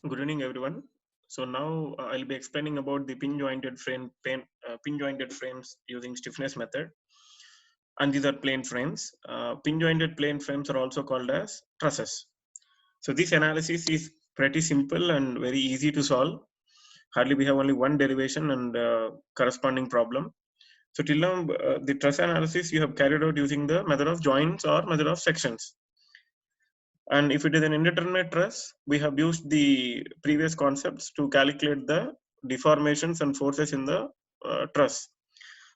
Good evening, everyone. So now I'll be explaining about the pin jointed frames using stiffness method, and these are plane frames. Pin jointed plane frames are also called as trusses. So this analysis is pretty simple and very easy to solve. Hardly we have only one derivation and corresponding problem. So till now, the truss analysis you have carried out using the method of joints or method of sections. And if it is an indeterminate truss, we have used the previous concepts to calculate the deformations and forces in the truss.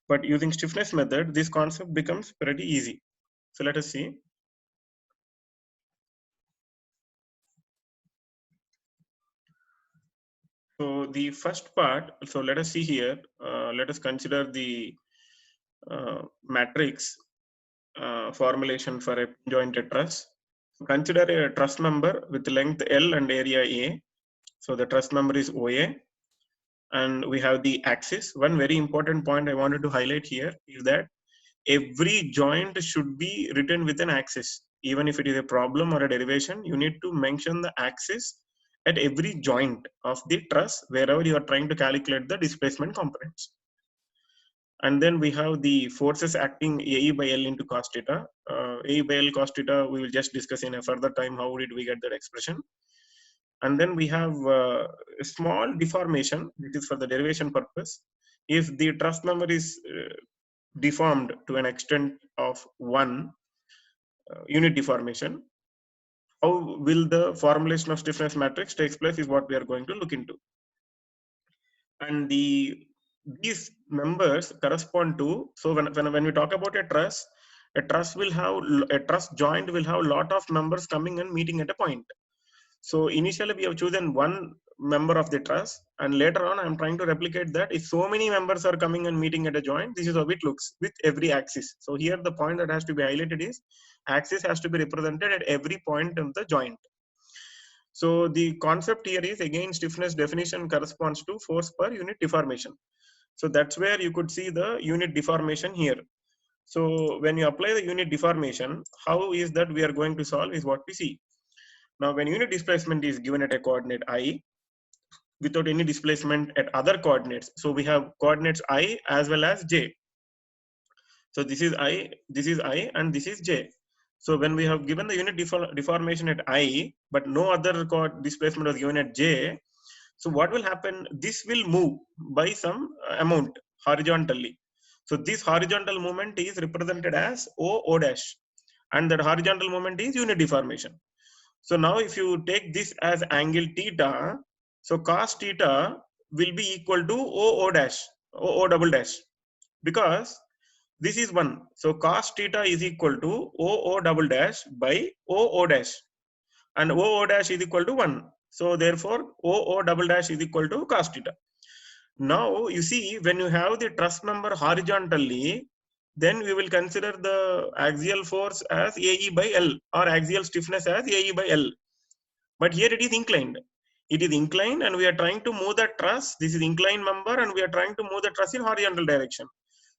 But using stiffness method, this concept becomes pretty easy. So let us see. So the first part, so let us see here, let us consider the matrix formulation for a jointed truss. Consider a truss member with length L and area A. So the truss member is OA, and we have the axis. One very important point I wanted to highlight here is that every joint should be written with an axis. Even if it is a problem or a derivation, you need to mention the axis at every joint of the truss wherever you are trying to calculate the displacement components. And then we have the forces acting AE by L into cos theta. AE by L cos theta, we will just discuss in a further time how did we get that expression. And then we have a small deformation, which is for the derivation purpose. If the truss member is deformed to an extent of 1 unit deformation, how will the formulation of stiffness matrix takes place is what we are going to look into. And these members correspond to, so when we talk about a truss will have, a truss joint will have a lot of members coming and meeting at a point. So initially we have chosen one member of the truss, and later on I'm trying to replicate that. If so many members are coming and meeting at a joint, this is how it looks with every axis. So here the point that has to be highlighted is axis has to be represented at every point in the joint. So the concept here is, again, stiffness definition corresponds to force per unit deformation. So that's where you could see the unit deformation here. So when you apply the unit deformation, how is that we are going to solve is what we see. Now, when unit displacement is given at a coordinate I without any displacement at other coordinates, so we have coordinates I as well as j. So this is I, and this is j. So when we have given the unit deformation at I, but no other displacement was given at j, so what will happen? This will move by some amount horizontally. So this horizontal movement is represented as O dash, and that horizontal movement is unit deformation. So now if you take this as angle theta, so cos theta will be equal to O dash, O double dash, because this is 1. So cos theta is equal to O double dash by O dash, and O dash is equal to 1. So therefore O double dash is equal to cos theta. Now you see, when you have the truss member horizontally, then we will consider the axial force as AE by L, or axial stiffness as AE by L. But here it is inclined. It is inclined, and we are trying to move the truss. This is inclined member, and we are trying to move the truss in horizontal direction.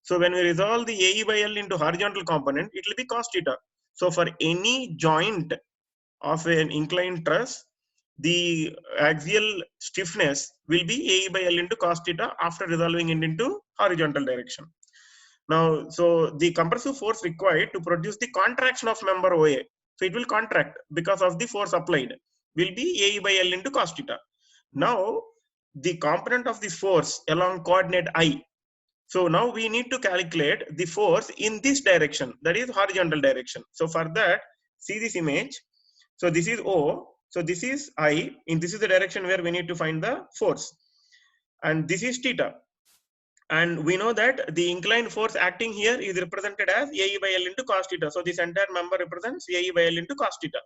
So when we resolve the AE by L into horizontal component, it will be cos theta. So for any joint of an inclined truss, the axial stiffness will be AE by L into cos theta after resolving it into horizontal direction. Now, so the compressive force required to produce the contraction of member OA, so it will contract because of the force applied, will be AE by L into cos theta. Now, the component of this force along coordinate I. So now we need to calculate the force in this direction, that is horizontal direction. So for that, see this image. So this is O. So this is I. In this is the direction where we need to find the force, and this is theta. And we know that the inclined force acting here is represented as AE by L into cos theta. So this entire member represents AE by L into cos theta.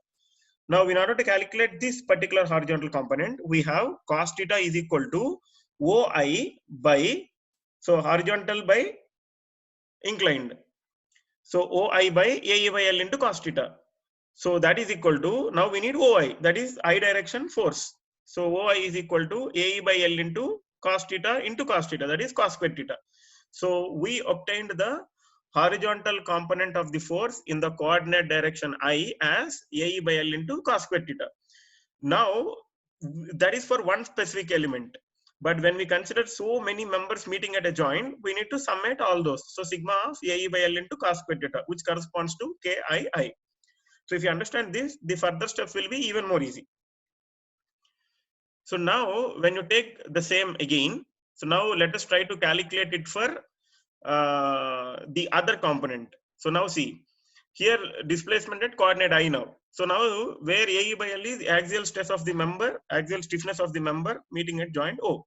Now, in order to calculate this particular horizontal component, we have cos theta is equal to OI by, so horizontal by inclined. So OI by AE by L into cos theta. So that is equal to, now we need OI, that is I direction force. So OI is equal to AE by L into cos theta, that is cos square theta. So we obtained the horizontal component of the force in the coordinate direction I as AE by L into cos square theta. Now that is for one specific element. But when we consider so many members meeting at a joint, we need to summate all those. So sigma of AE by L into cos square theta, which corresponds to KII. So if you understand this, the further steps will be even more easy. So now when you take the same again, so now let us try to calculate it for the other component. So now see, here displacement at coordinate I now. So now where AE by L is axial stress of the member, axial stiffness of the member meeting at joint O.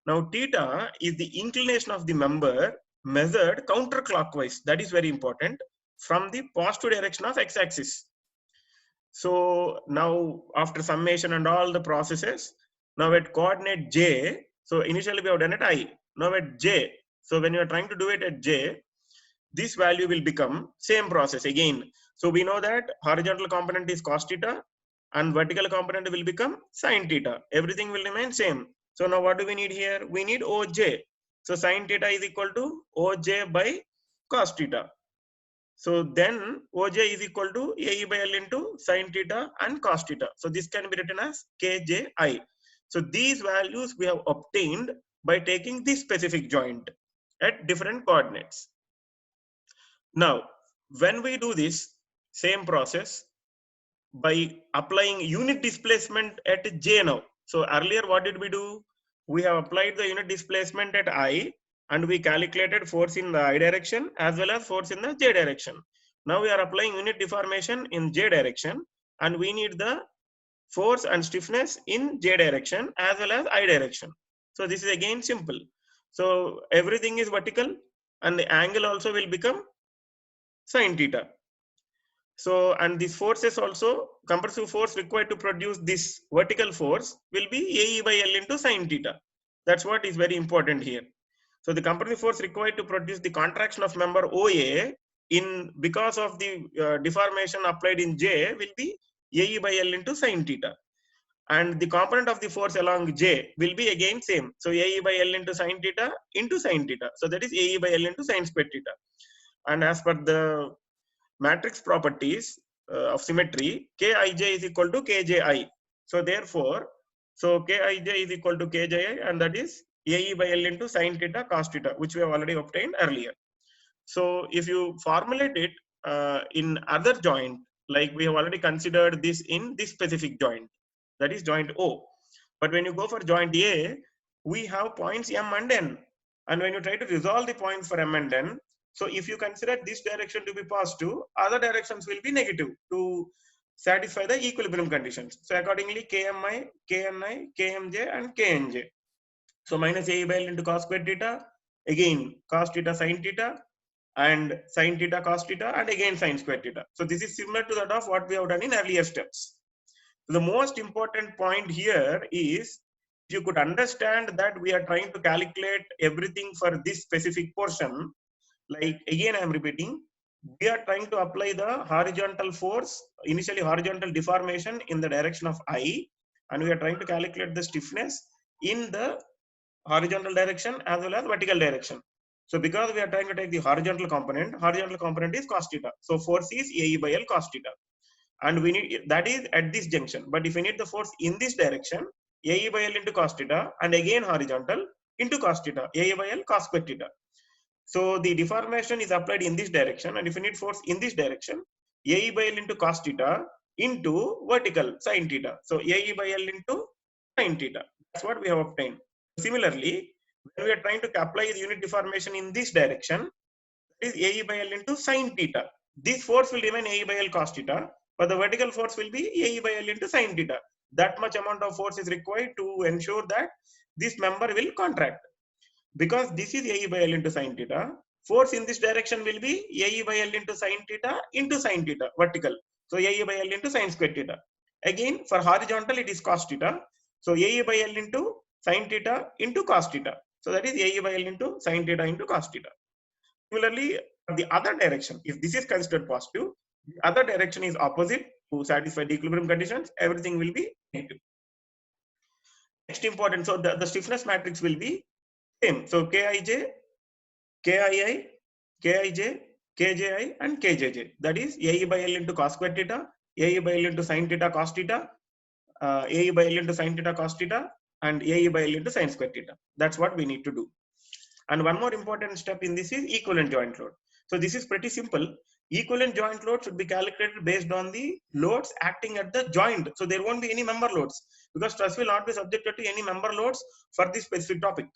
Now theta is the inclination of the member measured counterclockwise. That is very important, from the positive direction of x-axis. So now after summation and all the processes, now at coordinate J, so initially we have done it I, now at J. So when you are trying to do it at J, this value will become same process again. So we know that horizontal component is cos theta and vertical component will become sin theta. Everything will remain same. So now what do we need here? We need OJ. So sin theta is equal to OJ by cos theta. So then OJ is equal to AE by L into sin theta and cos theta. So this can be written as KJI. So these values we have obtained by taking this specific joint at different coordinates. Now, when we do this same process by applying unit displacement at J now. So earlier what did we do? We have applied the unit displacement at I and we calculated force in the I direction as well as force in the J direction. Now we are applying unit deformation in J direction and we need the force and stiffness in J direction as well as I direction. So this is again simple. So everything is vertical and the angle also will become sin theta. So, and these forces also, compressive force required to produce this vertical force will be AE by L into sin theta. That's what is very important here. So the compressive force required to produce the contraction of member OA in because of the deformation applied in J will be AE by L into sin theta. And the component of the force along J will be again same. So AE by L into sin theta into sin theta. So that is AE by L into sin square theta. And as per the matrix properties of symmetry, Kij is equal to Kji. So therefore, so Kij is equal to Kji, and that is AE by L into sin theta cos theta, which we have already obtained earlier. So if you formulate it in other joint, like we have already considered this in this specific joint, that is joint O. But when you go for joint A, we have points M and N. And when you try to resolve the points for M and N, so if you consider this direction to be positive, other directions will be negative to satisfy the equilibrium conditions. So accordingly, KMI, KNI, KMJ and KNJ. So minus AE by L into cos square theta, again cos theta sin theta, and sin theta cos theta, and again sin square theta. So this is similar to that of what we have done in earlier steps. The most important point here is, if you could understand that we are trying to calculate everything for this specific portion, like again I am repeating, we are trying to apply the horizontal force, initially horizontal deformation in the direction of I, and we are trying to calculate the stiffness in the horizontal direction as well as vertical direction. So because we are trying to take the horizontal component is cos theta. So force is AE by L cos theta. And we need, that is at this junction. But if we need the force in this direction, AE by L into cos theta, and again horizontal into cos theta, AE by L cos square theta. So the deformation is applied in this direction, and if you need force in this direction, AE by L into cos theta into vertical sin theta. So AE by L into sin theta. That's what we have obtained. Similarly, when we are trying to apply the unit deformation in this direction, that is AE by L into sin theta. This force will remain AE by L cos theta, but the vertical force will be AE by L into sin theta. That much amount of force is required to ensure that this member will contract. Because this is AE by L into sin theta, force in this direction will be AE by L into sin theta, vertical. So AE by L into sin square theta. Again, for horizontal, it is cos theta. So AE by L into sin theta into cos theta. So that is AE by L into sin theta into cos theta. Similarly, the other direction, if this is considered positive, the other direction is opposite to satisfy the equilibrium conditions, everything will be negative. Next important, so the stiffness matrix will be same. So Kij, Kii, Kij, Kji and Kjj. That is AE by L into cos square theta, AE by L into sin theta cos theta, AE by L into sin theta cos theta and AE by L into sin square theta. That's what we need to do. And one more important step in this is equivalent joint load. So this is pretty simple. Equivalent joint load should be calculated based on the loads acting at the joint. So there won't be any member loads because truss will not be subjected to any member loads for this specific topic.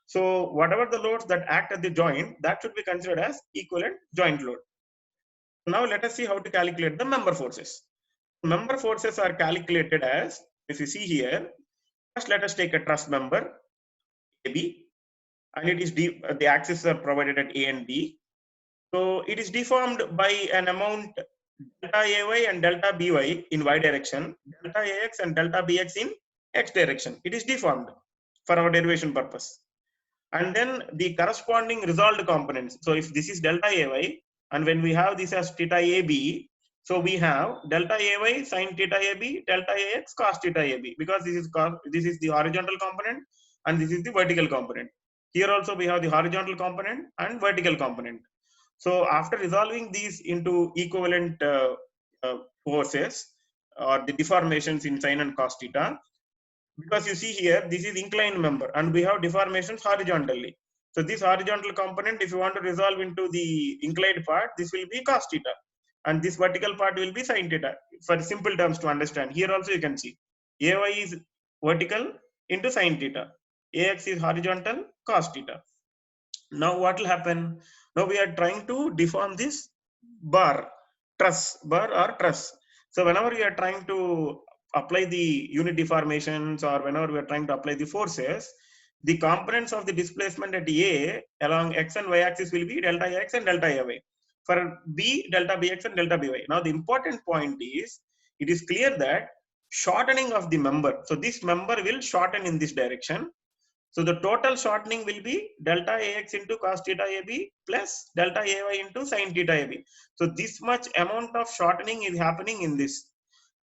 So whatever the loads that act at the joint, that should be considered as equivalent joint load. Now let us see how to calculate the member forces. Member forces are calculated as, if you see here, first let us take a truss member AB, and it is the axes are provided at A and B. So it is deformed by an amount delta AY and delta BY in Y direction, delta AX and delta BX in X direction. It is deformed for our derivation purpose. And then the corresponding resolved components. So if this is delta AY, and when we have this as theta AB, so we have delta AY sin theta AB, delta AX cos theta AB, because this is the horizontal component and this is the vertical component. Here also we have the horizontal component and vertical component. So after resolving these into equivalent forces or the deformations in sin and cos theta, because you see here, this is inclined member and we have deformations horizontally. So this horizontal component, if you want to resolve into the inclined part, this will be cos theta. And this vertical part will be sin theta. For simple terms to understand, here also you can see AY is vertical into sin theta. AX is horizontal cos theta. Now what will happen? Now we are trying to deform this bar or truss. So whenever we are trying to apply the unit deformations or whenever we are trying to apply the forces, the components of the displacement at A along X and Y axis will be delta X and delta AY. For B, delta BX and delta BY. Now the important point is, it is clear that shortening of the member. So this member will shorten in this direction. So the total shortening will be delta AX into cos theta AB plus delta AY into sin theta AB. So this much amount of shortening is happening in this.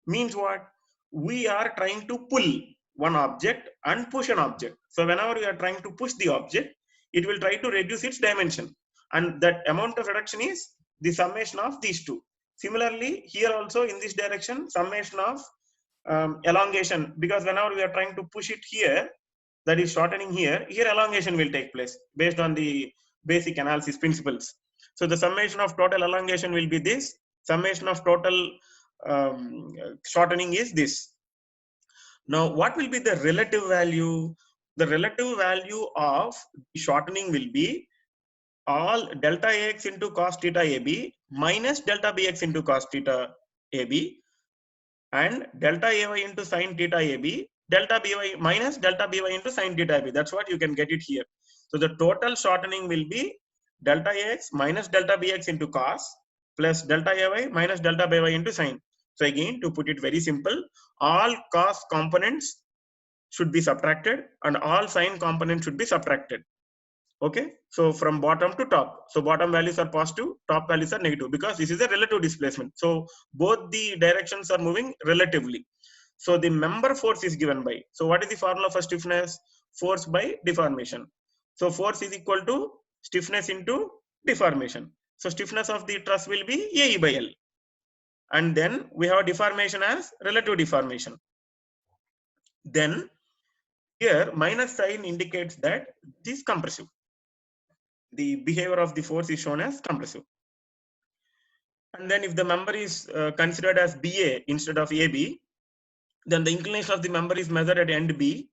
Means what? We are trying to pull one object and push an object. So whenever we are trying to push the object, it will try to reduce its dimension. And that amount of reduction is the summation of these two. Similarly, here also in this direction, summation of elongation, because whenever we are trying to push it here, that is shortening here, elongation will take place based on the basic analysis principles. So the summation of total elongation will be this, summation of total shortening is this. Now what will be the relative value? The relative value of shortening will be all delta AX into cos theta AB minus delta BX into cos theta AB and delta AY into sin theta AB, delta BY minus delta BY into sin theta AB. That's what you can get it here. So the total shortening will be delta AX minus delta BX into cos plus delta AY minus delta BY into sin. So again, to put it very simple, all cos components should be subtracted and all sin components should be subtracted. Okay, so from bottom to top. So bottom values are positive, top values are negative, because this is a relative displacement. So both the directions are moving relatively. So the member force is given by, so what is the formula for stiffness? Force by deformation. So force is equal to stiffness into deformation. So stiffness of the truss will be AE by L. And then we have deformation as relative deformation. Then here minus sign indicates that this is compressive. The behavior of the force is shown as compressive. And then if the member is considered as BA instead of AB, then the inclination of the member is measured at end B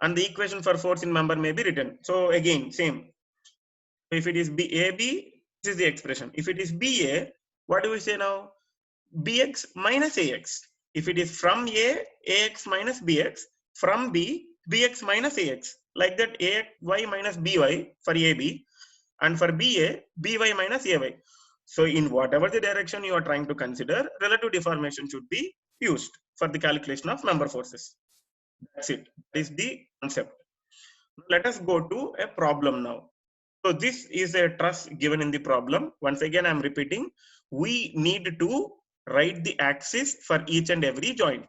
and the equation for force in member may be written. So again, same. If it is AB, this is the expression. If it is BA, what do we say now? BX minus AX. If it is from A, AX minus BX. From B, BX minus AX. Like that, AY minus BY for AB. And for BA, BY minus AY. So in whatever the direction you are trying to consider, relative deformation should be used for the calculation of member forces. That's it. That is the concept. Let us go to a problem now. So this is a truss given in the problem. Once again, I'm repeating, we need to write the axis for each and every joint.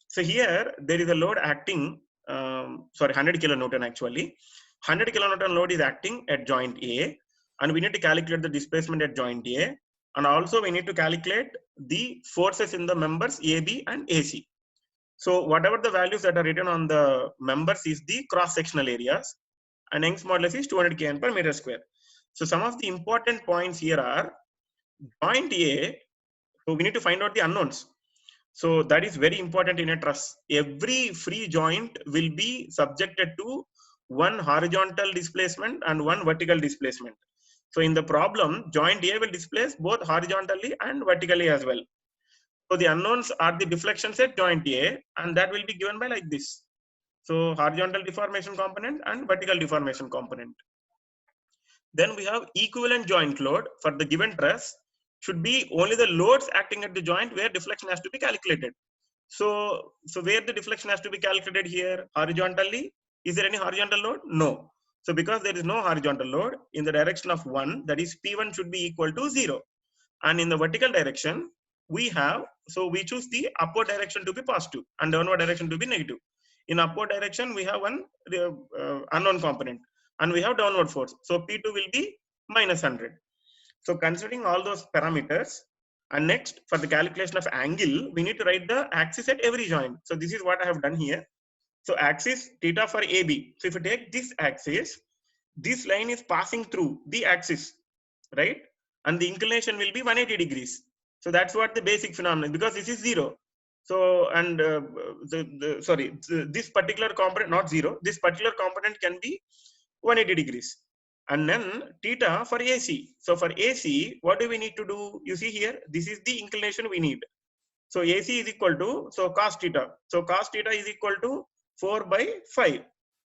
So here there is a load acting, 100 kilonewton actually. 100 kilonewton load is acting at joint A, and we need to calculate the displacement at joint A, and also we need to calculate the forces in the members AB and AC. So whatever the values that are written on the members is the cross-sectional areas, and Young's modulus is 200 kN per meter square. So some of the important points here are joint A. So we need to find out the unknowns. So that is very important in a truss. Every free joint will be subjected to one horizontal displacement and one vertical displacement. So in the problem, joint A will displace both horizontally and vertically as well. So the unknowns are the deflections at joint A, and that will be given by like this. So horizontal deformation component and vertical deformation component. Then we have equivalent joint load for the given truss should be only the loads acting at the joint where deflection has to be calculated. So where the deflection has to be calculated here horizontally, is there any horizontal load? No. So because there is no horizontal load in the direction of 1, that is P1 should be equal to 0. And in the vertical direction, we have, so we choose the upward direction to be positive and downward direction to be negative. In upward direction, we have one unknown component and we have downward force. So P2 will be minus 100. So considering all those parameters, and next for the calculation of angle, we need to write the axis at every joint. So this is what I have done here. So axis theta for AB. So if you take this axis, this line is passing through the axis, right? And the inclination will be 180 degrees. So that's what the basic phenomenon, because this is 0. So, and this particular component, not 0, this particular component can be 180 degrees. And then theta for AC. So for AC, what do we need to do? You see here, this is the inclination we need. So AC is equal to, so cos theta. So cos theta is equal to 4 by 5.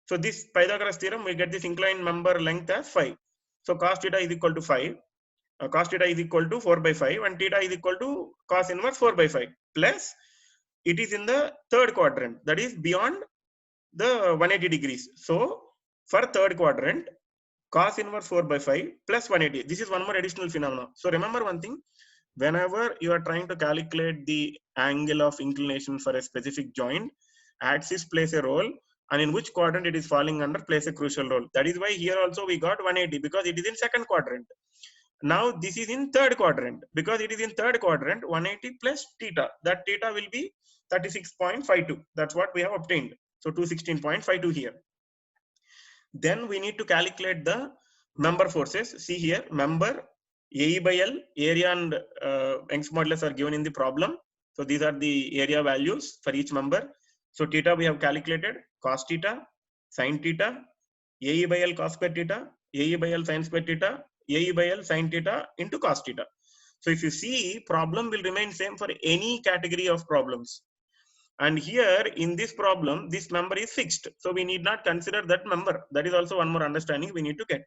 So this Pythagoras theorem, we get this inclined member length as 5. So cos theta is equal to 5. Cos theta is equal to 4 by 5 and theta is equal to cos inverse 4 by 5 plus it is in the third quadrant, that is beyond the 180 degrees. So for third quadrant, cos inverse 4 by 5 plus 180. This is one more additional phenomenon. So remember one thing, whenever you are trying to calculate the angle of inclination for a specific joint, axis plays a role, and in which quadrant it is falling under plays a crucial role. That is why here also we got 180 because it is in second quadrant. Now this is in third quadrant. Because it is in third quadrant, 180 plus theta. That theta will be 36.52. That's what we have obtained. So 216.52 here. Then we need to calculate the member forces. See here, member AE by L, area and Young's modulus are given in the problem. So these are the area values for each member. So theta we have calculated, cos theta, sin theta, AE by L cos square theta, AE by L sin square theta, AE by L sin theta into cos theta. So if you see, problem will remain same for any category of problems. And here in this problem, this member is fixed. So we need not consider that member. That is also one more understanding we need to get.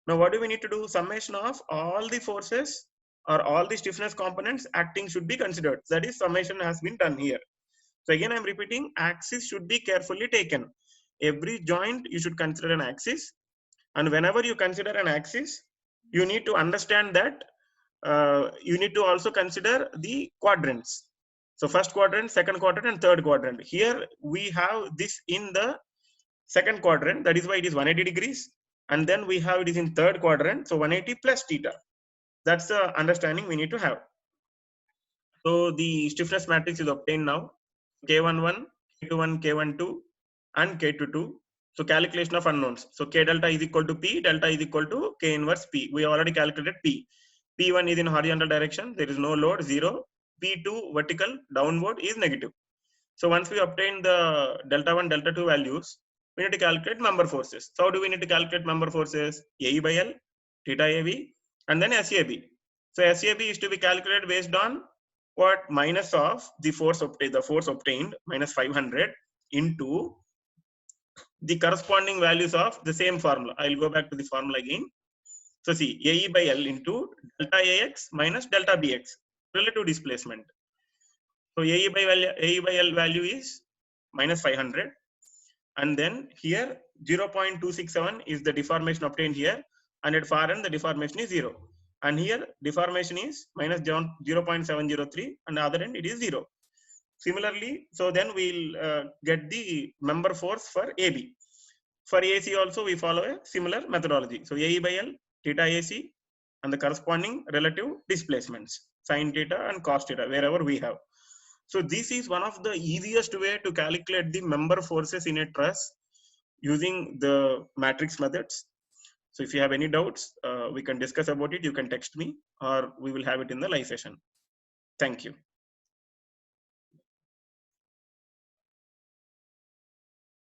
Now what do we need to do? Summation of all the forces or all the stiffness components acting should be considered. That is, summation has been done here. So again, I'm repeating, axis should be carefully taken. Every joint you should consider an axis. And whenever you consider an axis, you need to understand that you need to also consider the quadrants. So first quadrant, second quadrant, and third quadrant. Here we have this in the second quadrant. That is why it is 180 degrees. And then we have it is in third quadrant. So 180 plus theta. That's the understanding we need to have. So the stiffness matrix is obtained now. K11, K21, K12, and K22. So calculation of unknowns. So K delta is equal to P, delta is equal to K inverse P. We already calculated P. P1 is in horizontal direction. There is no load, 0. P2 vertical, downward is negative. So once we obtain the delta 1, delta 2 values, we need to calculate member forces. So how do we need to calculate member forces? AE by L, theta AV, and then SAB. So SAB is to be calculated based on what? Minus of the force obtained, minus 500 into the corresponding values of the same formula. I'll go back to the formula again. So see, AE by L into delta AX minus delta BX, relative displacement. So AE by L value is minus 500. And then here 0.267 is the deformation obtained here. And at far end, the deformation is 0. And here deformation is minus 0.703 and the other end it is 0. Similarly, so then we'll get the member force for AB. For AC also we follow a similar methodology. So AE by L, theta AC, and the corresponding relative displacements, sin theta and cos theta, wherever we have. So this is one of the easiest way to calculate the member forces in a truss using the matrix methods. So if you have any doubts, we can discuss about it. You can text me or we will have it in the live session. Thank you.